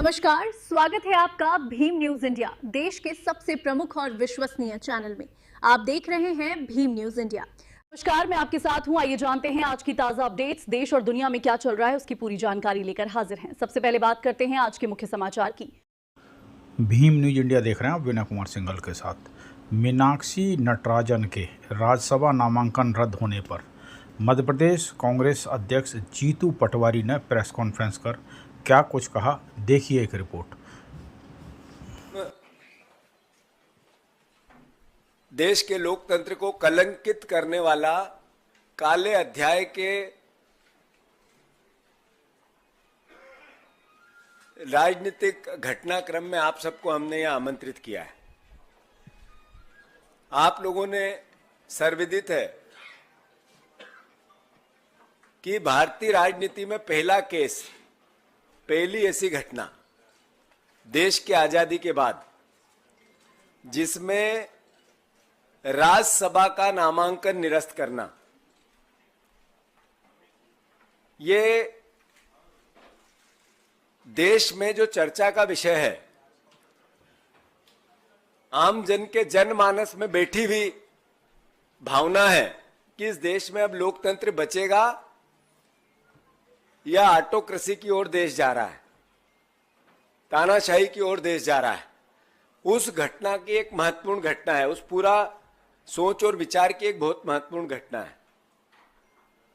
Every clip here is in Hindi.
नमस्कार, स्वागत है आपका भीम न्यूज इंडिया, देश के सबसे प्रमुख और विश्वसनीय चैनल में। आप देख रहे हैं भीम न्यूज इंडिया। नमस्कार, मैं आपके साथ हूं। आइए जानते हैं आज की ताजा अपडेट्स। देश और दुनिया में क्या चल रहा है उसकी पूरी जानकारी लेकर हाजिर हैं। सबसे पहले बात करते हैं आज के मुख्य समाचार की। भीम न्यूज इंडिया देख रहे हैं आप विनय कुमार सिंघल के साथ। मीनाक्षी नटराजन के राज्यसभा नामांकन रद्द होने पर मध्य प्रदेश कांग्रेस अध्यक्ष जीतू पटवारी ने प्रेस कॉन्फ्रेंस कर क्या कुछ कहा, देखिए एक रिपोर्ट। देश के लोकतंत्र को कलंकित करने वाला काले अध्याय के राजनीतिक घटनाक्रम में आप सबको हमने यहां आमंत्रित किया है। आप लोगों ने सर्वविदित है कि भारतीय राजनीति में पहला केस, पहली ऐसी घटना देश की आजादी के बाद जिसमें राज्यसभा का नामांकन निरस्त करना, ये देश में जो चर्चा का विषय है, आम जन के जनमानस में बैठी हुई भावना है कि इस देश में अब लोकतंत्र बचेगा या ऑटोक्रेसी की ओर देश जा रहा है, तानाशाही की ओर देश जा रहा है। उस घटना की एक महत्वपूर्ण घटना है, उस पूरा सोच और विचार की एक बहुत महत्वपूर्ण घटना है।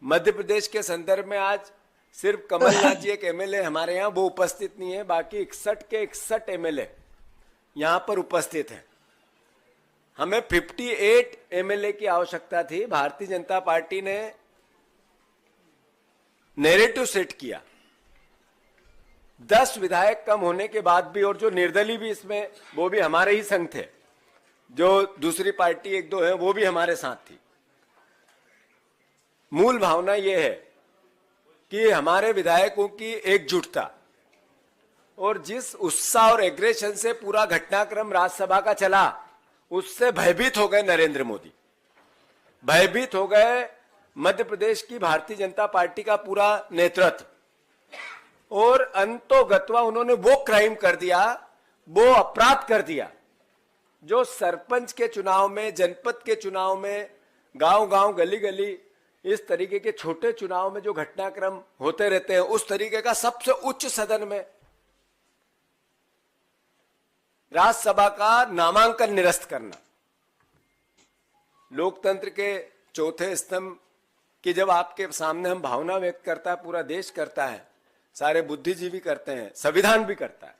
मध्य प्रदेश के संदर्भ में आज सिर्फ कमलनाथ जी एक एमएलए हमारे यहाँ वो उपस्थित नहीं है, बाकी 61 के 61 एमएलए यहां पर उपस्थित हैं। हमें 58 एमएलए की आवश्यकता थी। भारतीय जनता पार्टी ने नैरेटिव सेट किया। 10 विधायक कम होने के बाद भी, और जो निर्दलीय भी इसमें, वो भी हमारे ही संग थे, जो दूसरी पार्टी 1-2 है वो भी हमारे साथ थी। मूल भावना यह है कि हमारे विधायकों की एकजुटता और जिस उत्साह और एग्रेशन से पूरा घटनाक्रम राज्यसभा का चला, उससे भयभीत हो गए नरेंद्र मोदी, भयभीत हो गए मध्य प्रदेश की भारतीय जनता पार्टी का पूरा नेतृत्व, और अंतोगत्वा उन्होंने वो क्राइम कर दिया, वो अपराध कर दिया जो सरपंच के चुनाव में, जनपद के चुनाव में, गांव-गांव, गली-गली, इस तरीके के छोटे चुनाव में जो घटनाक्रम होते रहते हैं, उस तरीके का सबसे उच्च सदन में राज्यसभा का नामांकन निरस्त करना। लोकतंत्र के चौथे स्तंभ की जब आपके सामने हम भावना व्यक्त करता है, पूरा देश करता है, सारे बुद्धिजीवी करते हैं, संविधान भी करता है,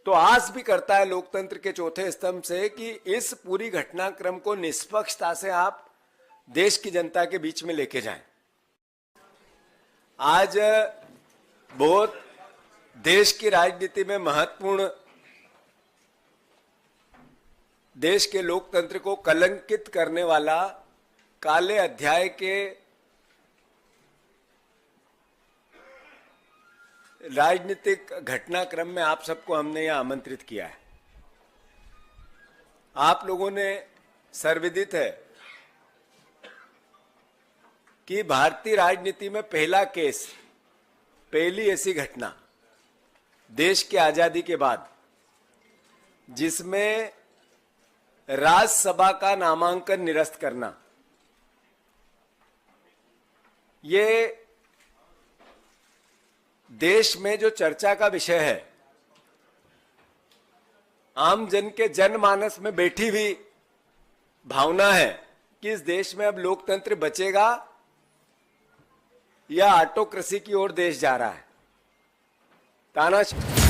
तो आस भी करता है लोकतंत्र के चौथे स्तंभ से कि इस पूरी घटनाक्रम को निष्पक्षता से आप देश की जनता के बीच में लेके जाएं। आज बहुत देश की राजनीति में महत्वपूर्ण, देश के लोकतंत्र को कलंकित करने वाला काले अध्याय के राजनीतिक घटनाक्रम में आप सबको हमने यहां आमंत्रित किया है। आप लोगों ने सर्वविदित है कि भारतीय राजनीति में पहला केस, पहली ऐसी घटना देश की आजादी के बाद जिसमें राज्यसभा का नामांकन निरस्त करना, ये देश में जो चर्चा का विषय है, आम जन के जनमानस में बैठी हुई भावना है कि इस देश में अब लोकतंत्र बचेगा या ऑटोक्रेसी की ओर देश जा रहा है, तानाशाही